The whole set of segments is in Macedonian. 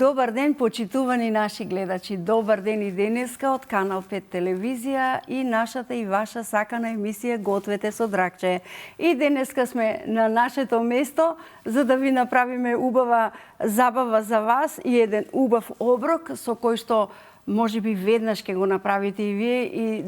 Добар ден, почитувани наши гледачи. Добар ден и денеска од Канал 5 телевизија и нашата и ваша сакана емисија Гответе со Дракче. И денеска сме на нашето место за да ви направиме убава забава за вас и еден убав оброк со кој што можеби веднаш ќе го направите и вие и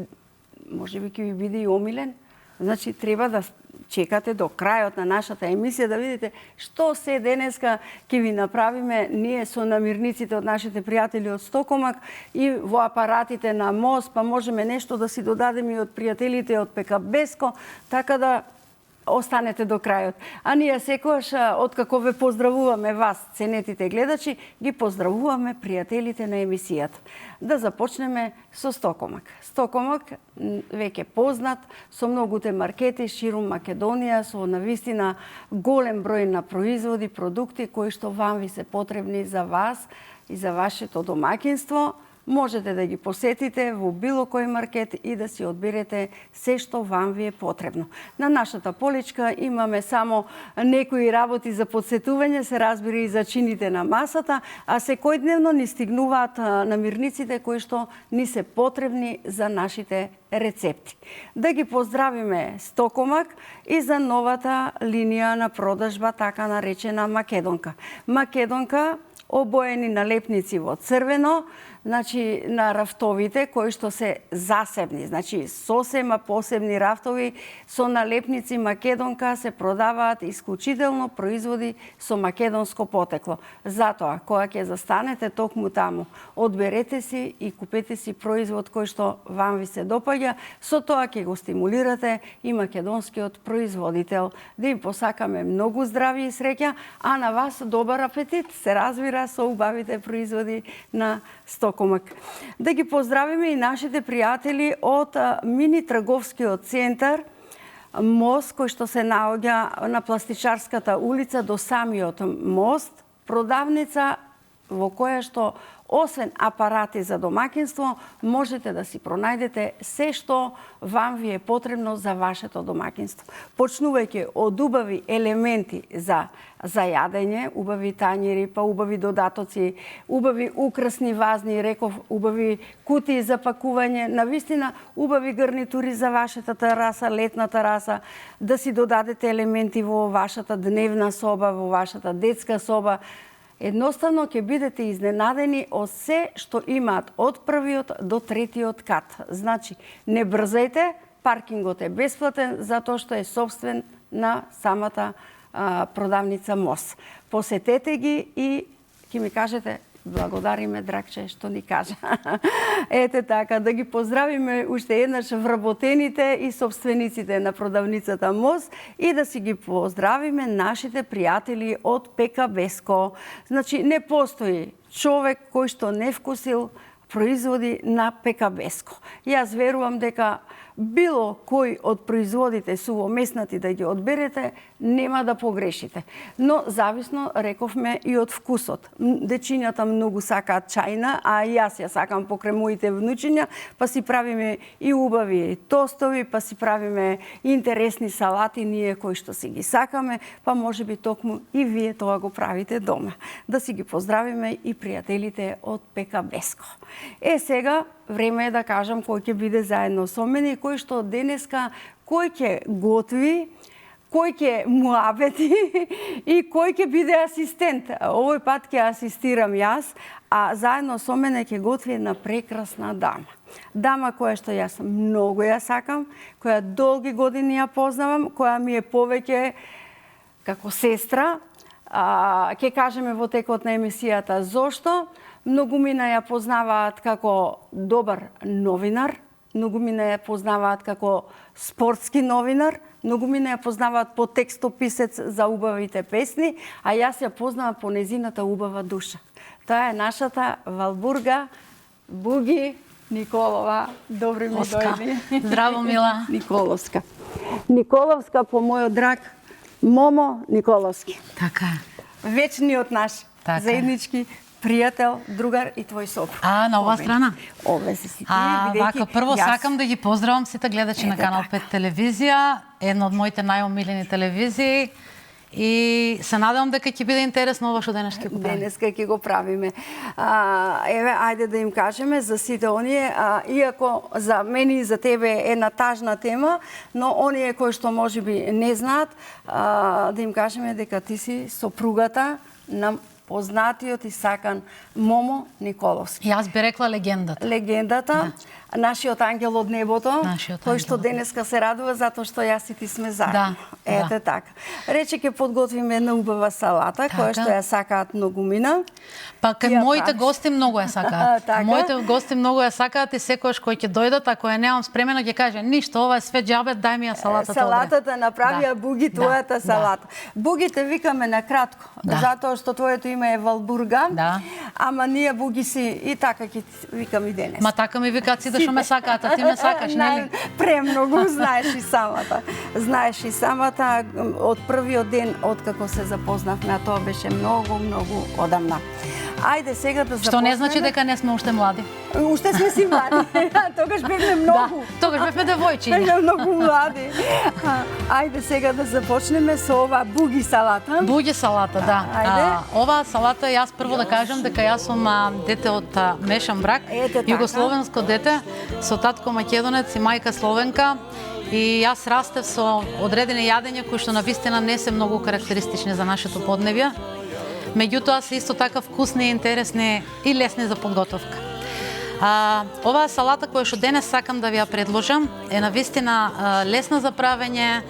можеби ќе ви биде и омилен. Значи, треба да чекате до крајот на нашата емисија да видите што се денеска ќе ви направиме ние со намирниците од нашите пријатели од Стокомак и во апаратите на МОЗ, па можеме нешто да си додадеме и од пријателите од Пекабеско, така да останете до крајот. А ние секогаш, откако ве поздравуваме вас, ценетите гледачи, ги поздравуваме пријателите на емисијата. Да започнеме со Стокомак. Стокомак веќе познат со многуте маркети ширум Македонија, со навистина голем број на производи, продукти кои што вам ви се потребни за вас и за вашето домаќинство. Можете да ги посетите во било кој маркет и да си одберете се што вам ви е потребно. На нашата поличка имаме само некои работи за подсетување, се разбира и за чините на масата, а секојдневно ни стигнуваат намирниците кои што ни се потребни за нашите рецепти. Да ги поздравиме Стокомак и за новата линија на продажба, така наречена Македонка. Македонка, обоени налепници во црвено, значи на рафтовите кои што се засебни, значи сосема посебни рафтови со налепници Македонка се продаваат исклучително производи со македонско потекло. Затоа, кога ќе застанете токму таму, одберете си и купете си производ кој што вам ви се допаѓа, со тоа ќе го стимулирате и македонскиот производител. Да им посакаме многу здравје и среќа, а на вас добар апетит, се разбира со убавите производи на Стокомак. Да ги поздравиме и нашите пријатели од мини трговскиот центар Мост, кој што се наоѓа на Пластичарската улица до самиот мост, продавница во која што освен апарати за домаќинство, можете да си пронајдете се што вам ви е потребно за вашето домаќинство. Почнувајќи од убави елементи за јадење, убави тањери, па убави додатоци, убави украсни вазни, реков, убави кутии за пакување, навистина убави гарнитури за вашата тераса, летна тераса, да си додадете елементи во вашата дневна соба, во вашата детска соба. Едноставно ќе бидете изненадени од се што имаат од првиот до третиот кат. Значи, не брзајте, паркингот е бесплатен затоа што е собствен на самата продавница Мост. Посетете ги и ќе ми кажете благодариме, Дракче, што ни кажа. Ете така, да ги поздравиме уште еднаш вработените и собствениците на продавницата Мост и да си ги поздравиме нашите пријатели од Пекабеско. Значи, не постои човек кој што не вкусил производи на Пекабеско. Јас верувам дека било кој од производите су меснати да ги одберете, нема да погрешите. Но зависно, рековме, и од вкусот. Дечињата многу сакаат чајна, а јас ја сакам покрај моите внучиња, па си правиме и убави тостови, па си правиме интересни салати, ние кои што си ги сакаме, па можеби токму и вие тоа го правите дома. Да си ги поздравиме и пријателите од Пекабеско. Сега, време е да кажам кој ќе биде заедно со мене и кој што денеска кој ќе готви, кој ќе муабети и кој ќе биде асистент. Овој пат ќе асистирам јас, а заедно со мене ќе готви една прекрасна дама. Дама која што јас многу ја сакам, која долги години ја познавам, која ми е повеќе како сестра. Ќе кажеме во текот на емисијата зошто. Многу мина ја познаваат како добар новинар, многу мина ја познаваат како спортски новинар, многу мина ја познаваат по текстописец за убавите песни, а јас ја познавам по незината убава душа. Тоа е нашата Валбурга Буги Николова. Добри ми дојди. Здраво, мила. Николовска. Николовска по мојот драг Момо Николовски. Така. Вечниот наш заеднички пријател, другар и твој сопруг. На оваа страна? Ове си ти, вака, прво сакам да ги поздравам сите гледачи на Канал 5 телевизија, една од моите најомилени телевизии. И се надевам дека ќе биде интересно ова што денес ќе го правиме. Денеска ќе го правиме. Еве, ајде да им кажеме за сите оние, иако за мене и за тебе е една тажна тема, но оние кои што можеби не знаат, да им кажеме дека ти си сопругата на познатиот и сакан Момо Николовски. Јас би рекла легендата. Легендата, нашиот ангел од небото, кој што ангел. денеска се радува затоа што јас и ти сме заедно. Ете така. Рече ќе подготвиме една убава салата, која што ја сакаат многумина. Па кај моите гости многу ја сакаат. Така? Моите гости многу ја сакаат и секојаш кој ќе дојдат, ако ја немам спремена, ќе каже ништо, ова е све џабе, дај ми ја салатата. Салатата направија Буги твојата салата. Бугите викаме на кратко, затоа што твоето име е Валбурга. Ама ние Буги си и така ќе викам и денес. Ма така ми викаат сите што ме сакаат, а ти ме сакаш, нели? Премногу, знаеш и самата. Знаеш и самата од првиот ден откако се запознавме, а тоа беше многу одамна. Ајде сега да започнеме. Што не значи дека не сме уште млади. Уште сме си млади. Тогаш бевме многу. Тогаш бевме девојчиња. Многу млади. Ајде сега да започнеме со ова буги салата. Буги салата, да. Ајде. Ова салата, јас прво да кажам дека јас сум дете од мешан брак, југословенско дете, со татко македонец и мајка словенка. И јас растев со одредени јадења кои што навистина не се многу карактеристични за нашето поднебје. Меѓутоа се исто така вкусни, интересни и лесни за подготовка. Оваа салата која што денес сакам да ви ја предложам е навистина лесна за правење,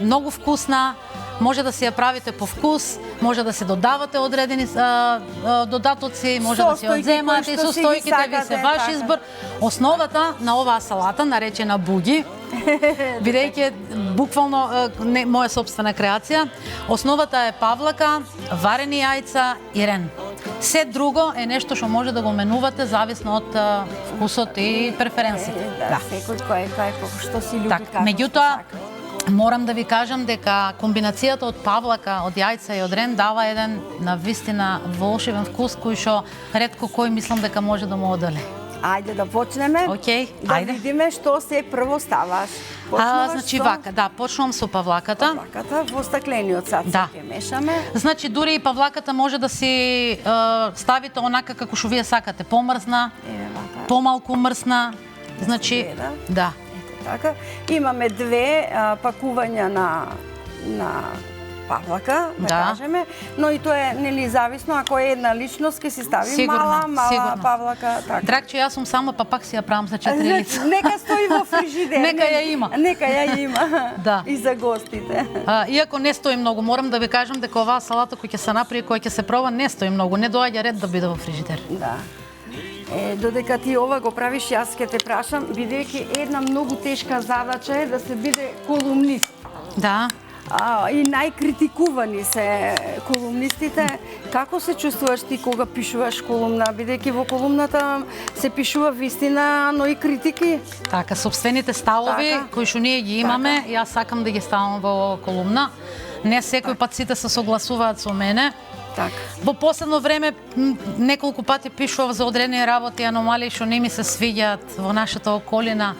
многу вкусна, може да си ја правите по вкус, може да се додавате одредени додатоци, може да си одземате и состојките ви се ваш избор. Основата на оваа салата, наречена буги, бидејќи буквално моја собствена креација, основата е павлака, варени јајца и рен. Се друго е нешто што може да го менувате зависно од вкусот и преференциите. Да, секој кој што си љуби како. Меѓутоа, морам да ви кажам дека комбинацијата од павлака, од јајца и од рен дава еден навистина волшебен вкус кој што ретко кој мислам дека може да му одоле. Ајде да почнеме. Да видиме што се прво ставаш. Значи вака, да, почнувам со павлаката. Павлаката во стаклениот сад ќе мешаме. Значи дури и павлаката може да си ставите онака како што вие сакате, помрзна, помалку мрсна. Значи, да. Така. Имаме две пакувања на павлака, да кажеме, но и тоа е нели зависно, ако е една личност ќе си стави мала павлака, така. Драгче, јас сум само, па пак си ја правам за 4 лица. Нека стои во фрижидер. Нека ја има. Нека ја има. Да. И за гостите. Иако не стои многу, морам да ви кажам дека оваа салата која ќе се направи, која ќе се проба, не стои многу, не доаѓа ред да биде во фрижидер. Да. Додека ти ова го правиш, јас ќе те прашам, бидејќи една многу тешка задача е да се биде колумнист. Да. И најкритикувани се колумнистите. Како се чувствуваш ти кога пишуваш колумна? Бидејќи во колумната се пишува вистина, но и критики. Така, собствените ставови кои што ние ги имаме, јас сакам да ги ставам во колумна. Не секој пат сите се согласуваат со мене. Во последно време неколку пати пишував за одредени работи, аномалии што не ми се свиѓаат во нашата околина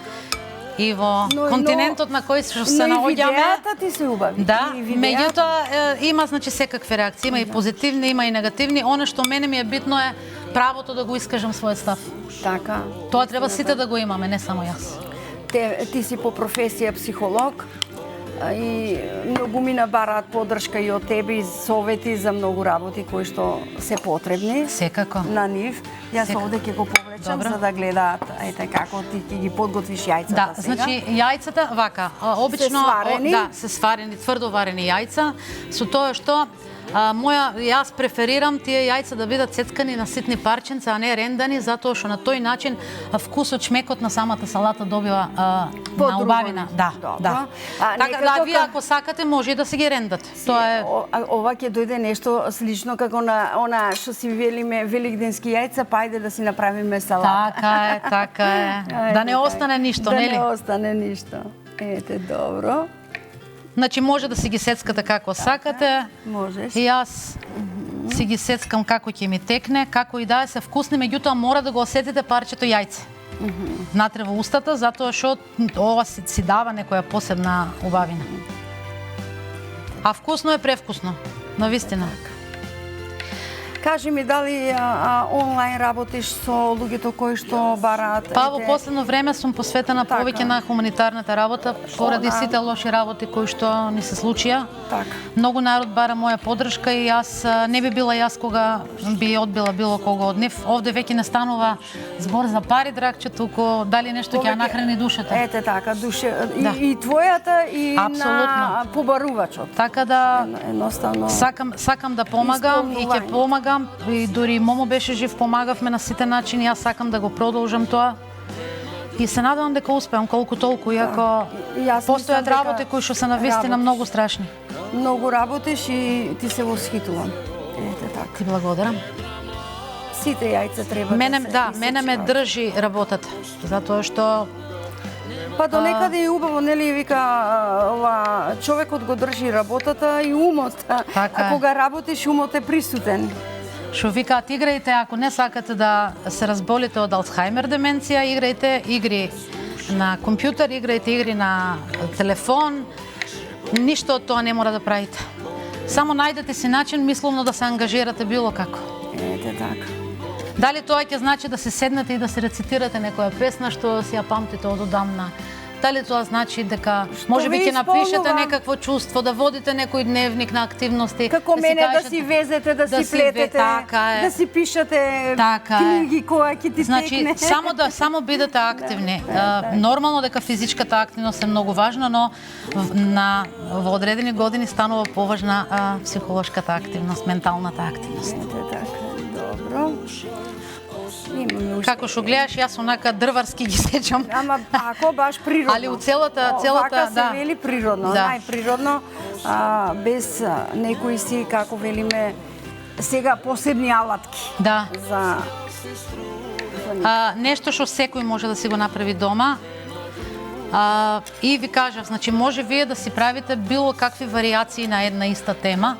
и во континентот на кој што се наоѓаме. Но и видеата ти се убави. Да, меѓутоа има значи секакви реакции, има и позитивни, има и негативни. Оно што мене ми е битно е правото да го искажам својот став. Така. Тоа треба сите да го имаме, не само јас. Ти си по професија психолог и многумина бараат поддршка и од тебе и совети за многу работи кои што се потребни. Секако. На нив. Јас овде ќе го повлечам за да гледаат ете како ти ги подготвиш јајцата сега. Да, значи јајцата вака, обично се сварени, тврдо варени јајца, со тоа што јас преферирам тие јајца да бидат цецкани на ситни парченца, а не рендани, затоа што на тој начин вкусот, шмекот на самата салата добива на убавина. Да. Така да, вие ако сакате може и да се ги рендате. Тоа е ова ќе дојде нешто слично како на она што си велиме великденски јајца, па ајде да си направиме салата. Така е. Да не остане ништо, нели? Да не остане ништо. Ете, добро. Значи може да си ги сецкате како сакате. Можеш. И јас си ги сецкам како ќе ми текне, како и да се вкусни, меѓутоа мора да го осетите парчето јајце. Внатре во устата, затоа што ова си дава некоја посебна убавина. А вкусно е превкусно, навистина. Кажи ми, дали онлайн работиш со луѓето кои што бараат? Па во последно време сум посветена повеќе на хуманитарната работа поради сите лоши работи кои што ни се случија. Така. Многу народ бара моја поддршка и јас не би била јас кога би одбила било кого од нив. Овде веќе не станува збор за пари, драгче, туку дали нешто ќе ја нахрани душата. Ете така, и твојата и на побарувачот. Така да едноставно сакам да помагам и ќе помагам. И дури Момо беше жив, помагавме на сите начини, јас сакам да го продолжам тоа. И се надевам дека успеам колку толку, иако постојат работи кои што се навистина многу страшни. Многу работиш и ти се восхитувам. Ете така. Ти благодарам. Сите јајца треба мене ме држи работата, затоа што па до некаде е убаво, нели, вика, ова човекот го држи работата и умот. А кога работиш, умот е присутен. Што викаат, играјте, ако не сакате да се разболите од Алцхаймер деменција, играјте игри на компјутер, играјте игри на телефон, ништо од тоа не мора да правите. Само најдете си начин мисловно да се ангажирате било како. Ете така. Дали тоа ќе значи да се седнете и да се рецитирате некоја песна што си ја памтите од одамна? Дали тоа значи дека можеби ќе напишете некакво чувство, да водите некој дневник на активности, како мене да си везете, да си плетете, да си пишете книги која ќе ти текне. Значи само бидете активни. Нормално дека физичката активност е многу важна, но во одредени години станува поважна психолошката активност, менталната активност. Добро. Како што гледаш, јас онака дрварски ги сечам. Ама ако баш природно. Али у целата вака се вели природно, најприродно, без некои си, како велиме, сега посебни алатки. Да. За нешто што секој може да си го направи дома. И ви кажав, значи може вие да си правите било какви варијации на една иста тема.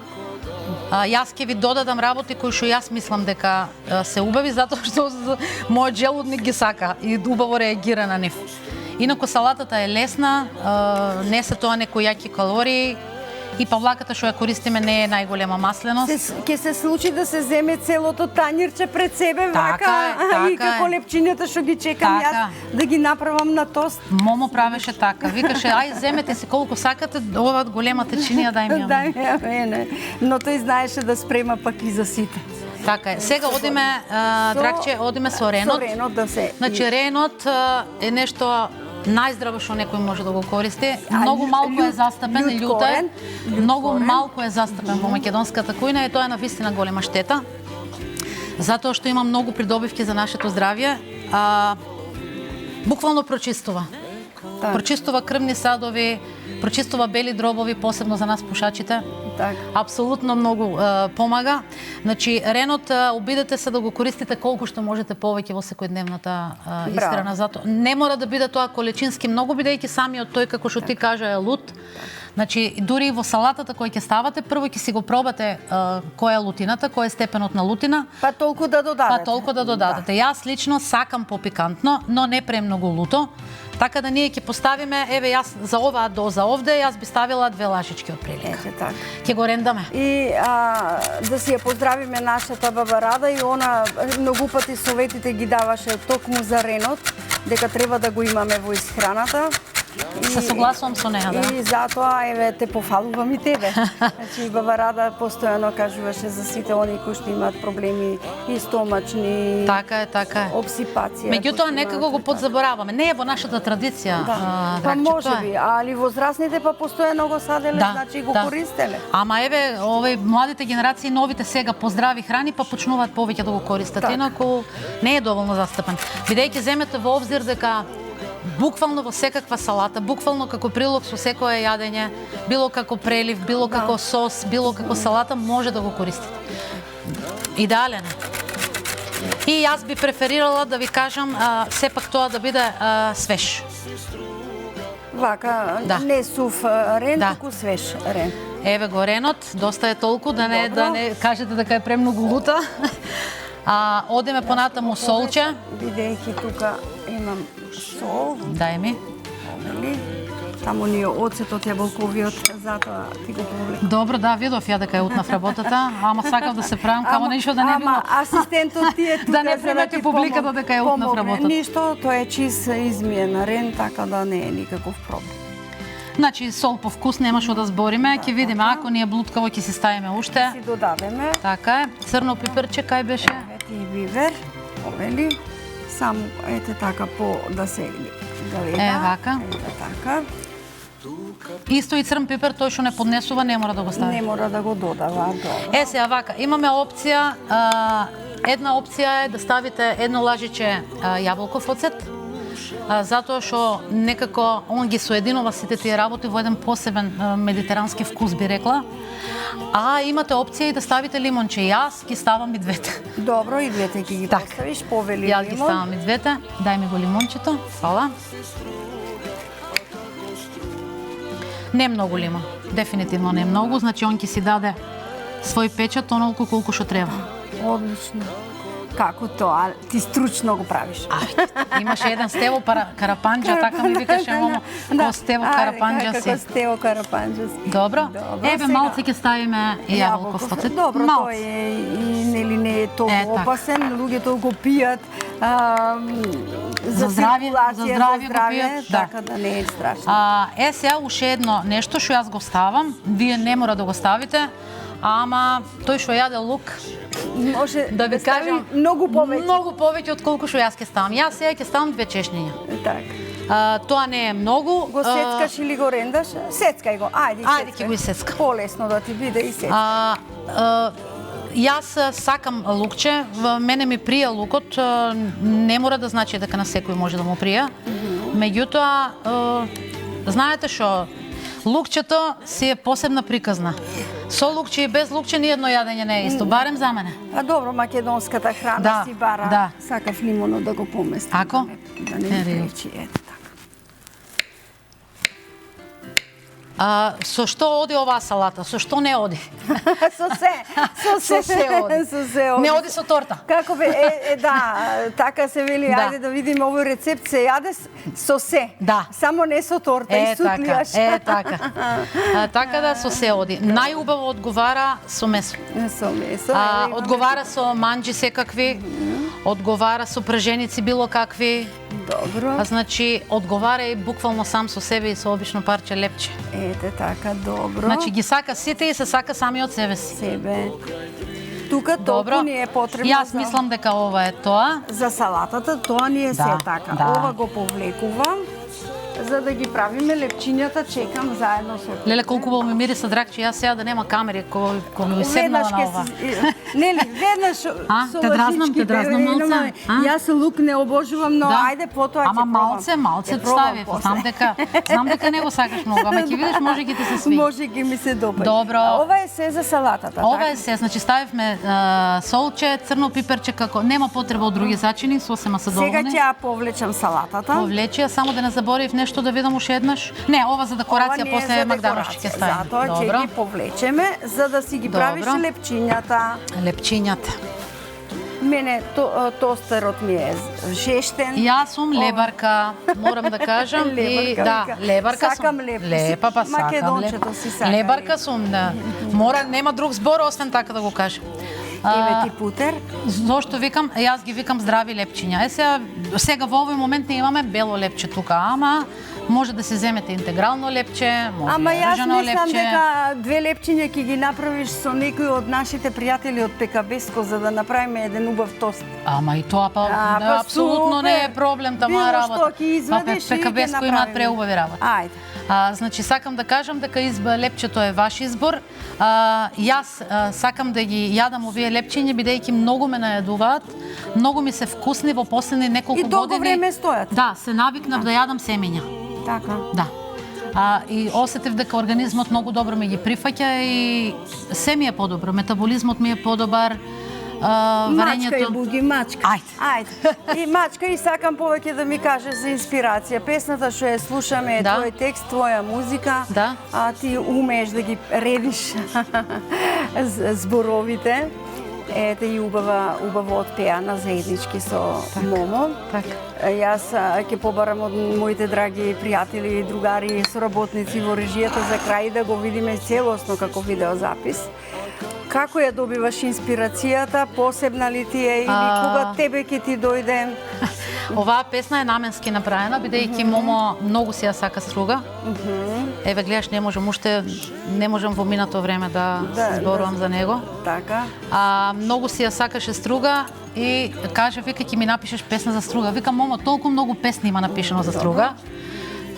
Јас ќе ви додадам работи кои што јас мислам дека се убави, затоа што мојот желудник ги сака и убаво реагира на нив. Инаку салатата е лесна, не се тоа некои јаки калории и павлаката што ја користиме не е најголема масленост. Ќе се случи да се земе целото тањирче пред себе, вака, и како лепчињата што ги чекам јас да ги направам на тост. Момо правеше така, викаше, ај земете си колку сакате, ова големата чинија дај ми ја. Дај ми ја мене. Но тој знаеше да спрема пак и за сите. Така е. Сега одиме, драгче, одиме со ренот. Со ренот да се. Значи ренот е нешто најздраво што некој може да го користи. Многу малку е застапен, љутен. Многу малку е застапен во македонската кујна и тоа е навистина голема штета. Затоа што има многу придобивки за нашето здравје. Буквално прочистува. Прочистува крвни садови, прочистува бели дробови, посебно за нас пушачите. Апсолутно многу помага. Значи, ренот, обидете се да го користите колку што можете повеќе во секојдневната исхрана. Затоа не мора да биде тоа количински многу, бидејќи самиот тој, како што ти кажа, е лут. Значи, дури и во салатата која ќе ставате, прво ќе си го пробате која е лутината, кој е степенот на лутина. Па толку да додадете. Јас лично сакам попикантно, но не премногу луто. Така да ние ќе поставиме, еве јас за оваа доза овде, јас би ставила 2 лажички од прилика. Ете така. Ќе го рендаме. И да си ја поздравиме нашата баба Рада и она многу пати советите ги даваше токму за ренот, дека треба да го имаме во исхраната. Се согласувам со неа, да. И затоа, еве, те пофалувам и тебе. Значи, баба Рада постојано кажуваше за сите они кои што имаат проблеми и стомачни, така е. обсипација. Меѓутоа, некако го подзабораваме. Не е во нашата традиција. Па можеби, али возрастните па постојано го саделе, значи го користеле. Ама еве, младите генерации, новите сега поздрави храни, па почнуваат повеќе да го користат. Инаку не е доволно застапен. Бидејќи земете во обзир дека буквално во секаква салата, буквално како прилог со секое јадење, било како прелив, било како сос, било како салата, може да го користите. Идеален. И јас би преферирала да ви кажам, сепак тоа да биде свеж. Вака, не сув рен, туку свеж рен. Еве го ренот, доста е толку, да не кажете дека е премногу лута. Одиме понатаму солче. Бидејќи тука имам сол. Дај ми. таму ни е оцетот јаболковиот, затоа ти го повлекам. Добро, да, видов ја дека ја утнав работата, ама сакав да се правам камо нешто да не било. Ама асистентот ти е тука да не примети публиката дека ја утнав работата. Ништо, тоа е чист измиенарен, така да не е никаков проблем. Значи сол по вкус нема што да збориме, ќе видиме ако ни е блуткаво ќе си ставиме уште. Си додадеме. Така е. Црно пиперче кај беше? Ете и бивер, овели. Само ете така по да се гледа. Вака. Ете така. Исто и црн пипер, тој што не поднесува, не мора да го стави. Не мора да го додава, добро. Сега вака, имаме опција, една опција е да ставите едно лажиче јаболков оцет, затоа што некако он ги соединува сите тие работи во еден посебен медитерански вкус, би рекла. А имате опција и да ставите лимонче. Јас ги ставам и двете. Добро, и двете ќе ги поставиш, повели лимон. Јас ги ставам и двете. Дај ми го лимончето. Фала. Не многу лимон. Дефинитивно не многу, значи он ќе си даде свој печат онолку колку што треба. Одлично. Како тоа? Ти стручно го правиш. Имаше еден Стево Карапанџа, така ми викаше мамо, ко Стево Карапанџа си. Како Стево Карапанџа си. Добро. Еве малце ќе ставиме јаболков оцет. Добро, тој е и нели не е толку опасен, луѓето го пијат за здравје, го пијат, така да не е страшно. Сега уште едно нешто што јас го ставам, вие не мора да го ставите, ама тој што јаде лук може да ви кажам многу повеќе од колку што јас ќе ставам. Јас сега ќе ставам 2 чешниња. Така. Тоа не е многу. Го сецкаш или го рендаш? Сецкај го. Ајде ќе го исецкам. Полесно да ти биде и сецка. Јас сакам лукче, мене ми прија лукот, не мора да значи дека на секој може да му прија. Меѓутоа, знаете што, лукчето си е посебна приказна. Со лукче и без лукче ни едно јадење не е исто, барем за мене. Добро, македонската храна си бара. Сакав лимонот да го поместам. Ако? Да не ми пречи, ете така. Со што оди оваа салата? Со што не оди? Со се оди. Не оди со торта. Како бе, да, така се вели, ајде да видиме овој рецепт се јаде со се. Да. Само не со торта и сутлијаш. Така. Така да со се оди. Најубаво одговара со месо. Со месо. Одговара со манџи секакви, одговара со праженици било какви. Добро. Значи, одговара и буквално сам со себе и со обично парче лепче. Ете така, добро. Значи, ги сака сите и се сака сами од себе си. Тука толку ни е потребно. Јас мислам дека ова е тоа. За салатата тоа ни е се така. Ова го повлекувам. За да ги правиме лепчињата, чекам заедно со... Леле, колку убаво ми мириса дракче, јас сега да нема камери, кој ми седнала на ова. Нели, веднаш со лъжички. Те дразнам малце. Јас лук не обожувам, но ајде потоа ќе пробам. Ама малце стави, знам дека не го сакаш многу, ама ќе видиш може ги ти се сви. Може ги ми се допаѓа. Добро. Ова е се за салатата, така? Ова е се, значи ставивме солче, црно пиперче, како нема потреба од други зачини, сосема се доволни. Сега ќе ја повлечам салатата. Повлечи ја, само да не заборив нешто да видам уште еднаш. Не, ова за декорација, после Магдановшче ќе ставим. Затоа ќе ги повлечеме за да си ги правиш лепчињата. Лепчињата. Мене тостерот ми е жештен. Јас сум лебарка, морам да кажам. Лебарка сум. Сакам леп. Лепа, па сакам Македончето си сакам. Лебарка сум, да. Нема друг збор, освен така да го кажам. Еве ти путер. Зошто викам? Јас ги викам здрави лепчиња. Сега во овој момент не имаме бело лепче тука, ама може да се земете интегрално лепче, може ржано лепче. Ама јас мислам дека 2 лепчиња ќе ги направиш со некој од нашите пријатели од Пекабеско за да направиме еден убав тост. Ама и тоа апсолутно не е проблем, моја работа. Пекабеско имаат преубави работи. Ајде. Значи сакам да кажам дека лепчето е ваш избор. Јас сакам да ги јадам овие лепчиња бидејќи многу ме најадуваат, многу ми се вкусни во последни неколку години. И долго време стојат. Да, се навикнав да јадам семења. Така. Да. И осетив дека организмот многу добро ми ги прифаќа и се ми е подобро, метаболизмот ми е подобар. Мачка и буги, мачка. Ајде. И мачка и сакам повеќе да ми кажеш за инспирација. Песната што ја слушаме е твој текст, твоја музика. Да. А ти умееш да ги редиш зборовите. Ете и убаво отпеана заеднички со Момо. Јас ќе побарам од моите драги пријатели, другари, соработници во режијата за крај да го видиме целосно како видеозапис. Како ја добиваш инспирацијата? Посебна ли ти е или кога тебе ќе ти дојде? Оваа песна е наменски направена, бидејќи Момо многу си ја сака струга. Еве гледаш, не можам во минато време да зборувам за него. Така. Многу си ја сакаше струга и каже, вика, ќе ми напишеш песна за струга. Вика, Момо, толку многу песни има напишано за струга.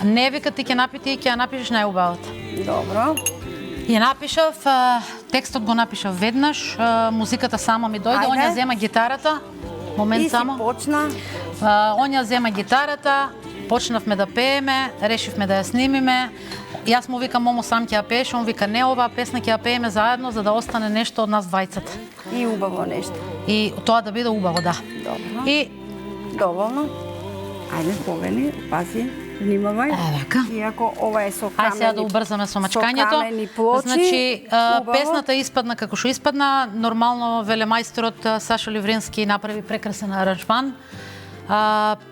Не, вика, ти ќе ја напишеш најубавата. Добро. Ја напишав, текстот го напишав веднаш, музиката само ми дојде, он ја зема гитарата. Момент само. И си почна. Он ја зема гитарата, почнавме да пееме, решивме да ја снимиме. Јас му викам, Момо, сам ќе ја пееш, он вика, не, оваа песна ќе ја пееме заедно за да остане нешто од нас двајцата. И убаво нешто. И тоа да биде убаво, да. Добро. И доволно. Ајде, повели, пази, внимавај. Така. Иако ова е со камени. Ај сега да убрзаме со мачкањето. Со камени плочи. Значи, песната испадна како што испадна. Нормално велемајсторот Сашо Ливрински направи прекрасен аранжман.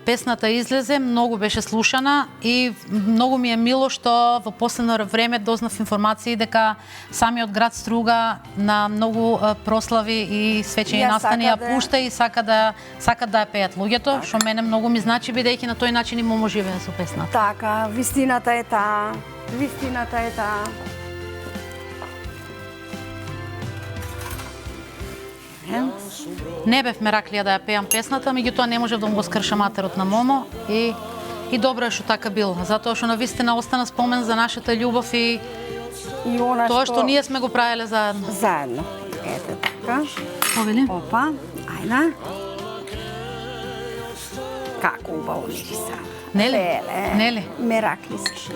Песната излезе, многу беше слушана и многу ми е мило што во последно време дознав информации дека самиот град Струга на многу прослави и свечени настани ја пушта и сака да ја пеат луѓето, што мене многу ми значи, бидејќи на тој начин и Момо живее со песната. Така, вистината е таа. Вистината е таа. Не бевме раклија да ја пеам песната, меѓутоа не можев да му го скршам матерот на Момо и добро е што така било, затоа што навистина остана спомен за нашата љубов и тоа што ние сме го правеле заедно. Заедно. Ете така. Повели? Опа, ајде. Како убаво мириса. Нели? Нели? Мераклиски.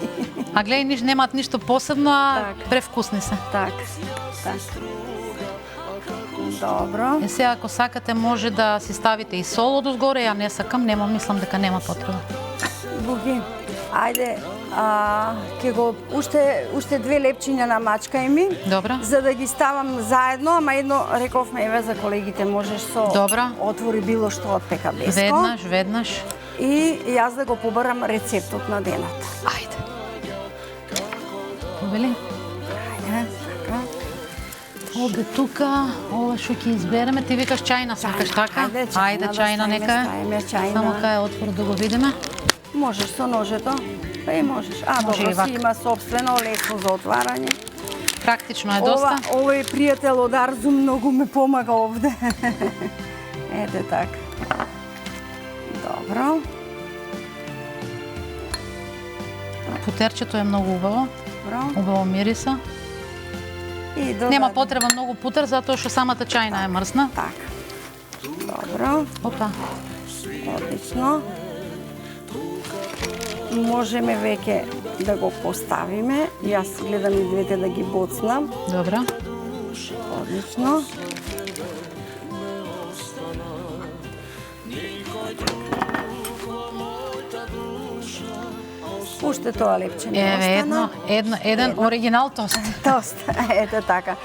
А гледај, немаат ништо посебно, а превкусни се. Така. Добро. Е, сега, ако сакате, може да си ставите и сол одозгоре, ја не сакам, мислам дека нема потреба. Буги, ајде, ќе го уште две лепчиња на мачкај ми. Добро. За да ги ставам заедно, ама едно рековме еве за колегите можеш со отвори било што од пекабеско. Веднаш. И јас да го побарам рецептот на денот. Ајде. Повели? Ајде, така. Оде тука, ова што ќе избереме, ти викаш чајна, сакаш така? Ајде, чајна нека е. Само кај отвор да го видиме. Можеш со ножето, па и можеш. Добро, си има собствено, лесно за отварање. Практично е доста. Овој пријател од Арзу многу ме помага овде. Ете така. Добро. Путерчето е многу убаво. Убаво мириса. Нема потреба многу путер, затоа што самата чајна е мрсна. Така. Добро. Опа. Одлично. Можеме веќе да го поставиме. Јас гледам и двете да ги боцнам. Добро. Одлично. Уште тоа лепче не остана. Еден оригинал тост. Тост, ете така.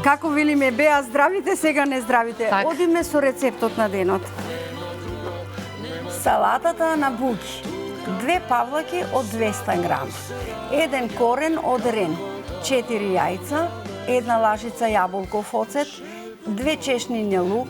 Како велиме, беа здравите, сега не здравите. Одиме со рецептот на денот. Салатата на буги. 2 павлаки од 200 грама. 1 корен од рен. 4 јајца. 1 лажица јаболков оцет. 2 чешниња лук.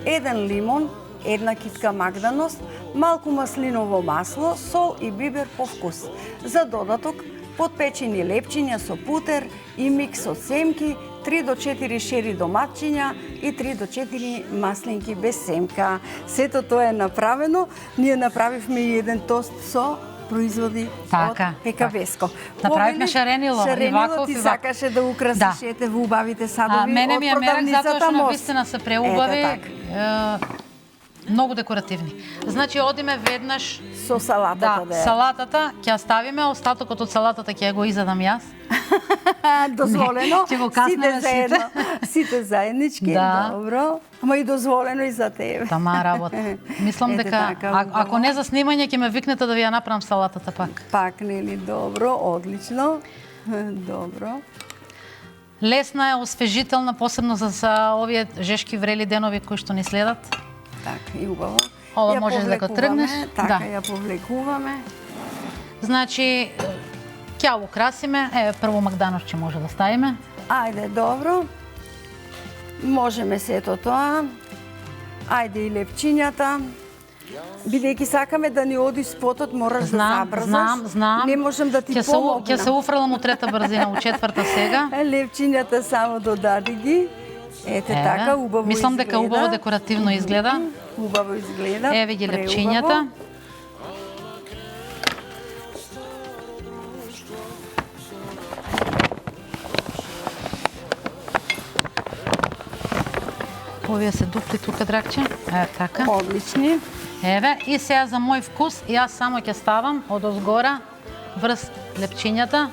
1 лимон. 1 китка магданост, малку маслиново масло, сол и бибер по вкус. За додаток, подпечени лепчиња со путер и микс од семки, 3 до 4 шери доматчиња и 3 до 4 маслинки без семка. Сето тоа е направено. Ние направивме и еден тост со производи од пекабеско. Направивме шаренило. Шаренило ти сакаше да украсиш ете во убавите садови мене ми е мерак затоа што Мост. навистина се преубави. Многу декоративни. Значи, одиме веднаш со салатата. Да, салатата ќе ја ставиме, остатокот од салатата ќе го изедам јас. Дозволено. Ќе го каснеме сите. Сите заеднички. Добро. Ама и дозволено и за тебе. Тама работа. Мислам дека ако не за снимање ќе ме викнете да ви ја направам салатата пак. Пак, нели? Добро, одлично. Добро. Лесна е, освежителна, посебно за овие жешки врели денови кои што ни следат. Така, и убаво. Ова можеш да го тргнеш. Така, ја повлекуваме. Значи, ќе украсиме. Еве, прво магдановче може да ставиме. Ајде, добро. Можеме сето тоа. Ајде и лепчињата. Бидејќи сакаме да ни оди спотот, мораш да забрзаш. Знам. Не можам да ти помогнам. Ќе се уфрлам у трета брзина, у четврта сега. Лепчињата само додади ги. Ете така, убаво изгледа. Мислам дека убаво декоративно изгледа. Убаво изгледа. Еве ги лепчињата. Овие се дупли тука, драгче. Еве така. Одлични. Еве, и сега за мој вкус, јас само ќе ставам од озгора врз лепчињата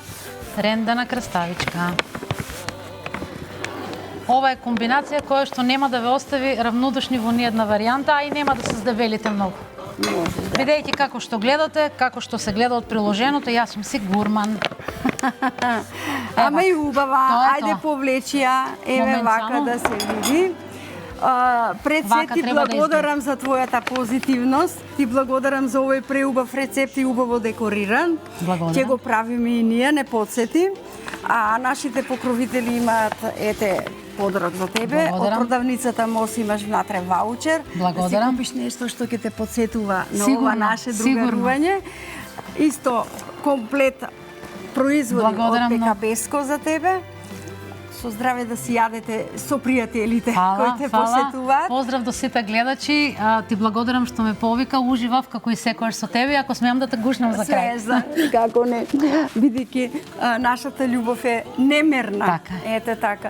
рендана краставичка. Ова е комбинација која што нема да ве остави равнодушни во ниедна варијанта, а и нема да се здебелите многу. Бидејќи како што гледате, како што се гледа од приложеното, јас сум си гурман. Ама и убава, ајде повлечи ја, еве вака да се види. Пред се ти благодарам за твојата позитивност, ти благодарам за овој преубав рецепт и убаво декориран. Ќе го правиме и ние, не подсети. А нашите покровители имаат, ете, подарок за тебе. Од продавницата МОС имаш внатре ваучер. Да си купиш нешто што ќе те подсетува на ова наше другарување. Исто комплет производи од ПКБ-ско за тебе. Со здраве да си јадете со пријателите кои те посетуваат. Поздрав до сите гледачи. Ти благодарам што ме повика, уживав како и секојаш со тебе, ако смеам да те гушнам за крај. Свеза, како не. Бидејќи нашата љубов е немерна. Така. Ете така.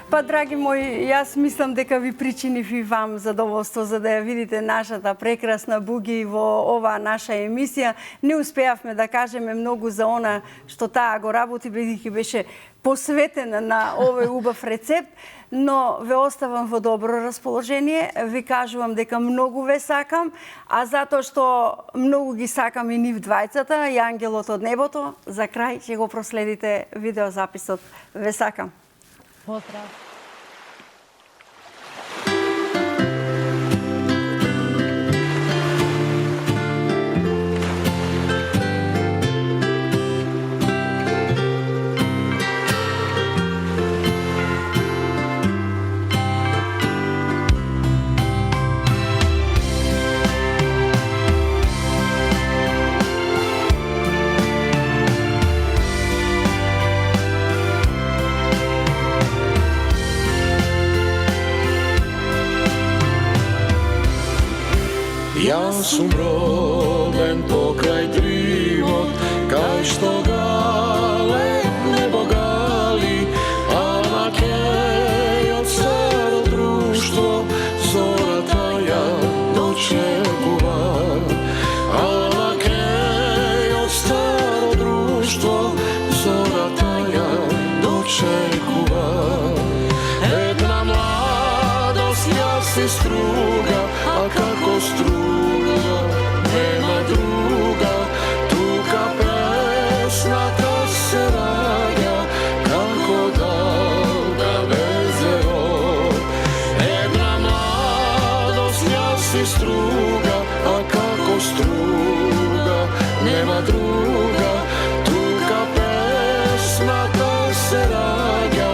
Па, драги мои, јас мислам дека ви причинив и вам задоволство за да ја видите нашата прекрасна Буги во оваа наша емисија. Не успеавме да кажеме многу за она што таа го работи, бидејќи беше посветена на овој убав рецепт, но ве оставам во добро расположение. Ви кажувам дека многу ве сакам, а затоа што многу ги сакам и нив двајцата, и ангелот од небото, за крај ќе го проследите видеозаписот. Ве сакам. Поздрав. Јас сум роден покрај дримот, кај што галеб небо гали, а на кеј од старо друштво зората ја дочекува. А на кеј од старо друштво зората ја дочекува. Една младост јас се струга, а како струга нема друга, тука песната се раѓа како долга езеро. Една младост јас се струга, а како струга нема друга, тука песната се раѓа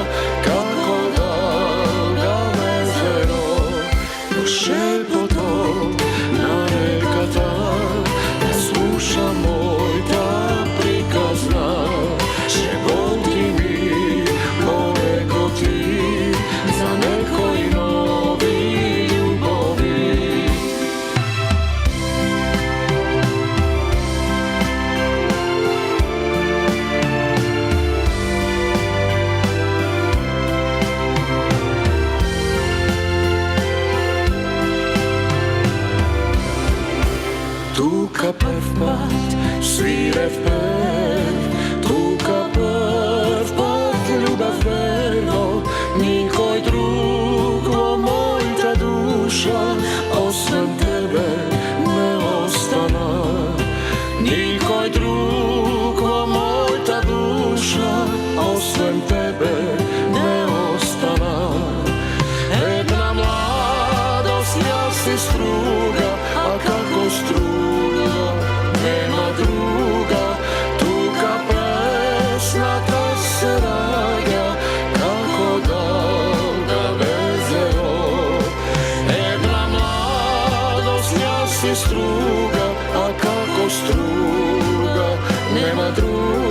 како долга езеро. Шепотот на реката, не слуша мојта приказна. ljubim.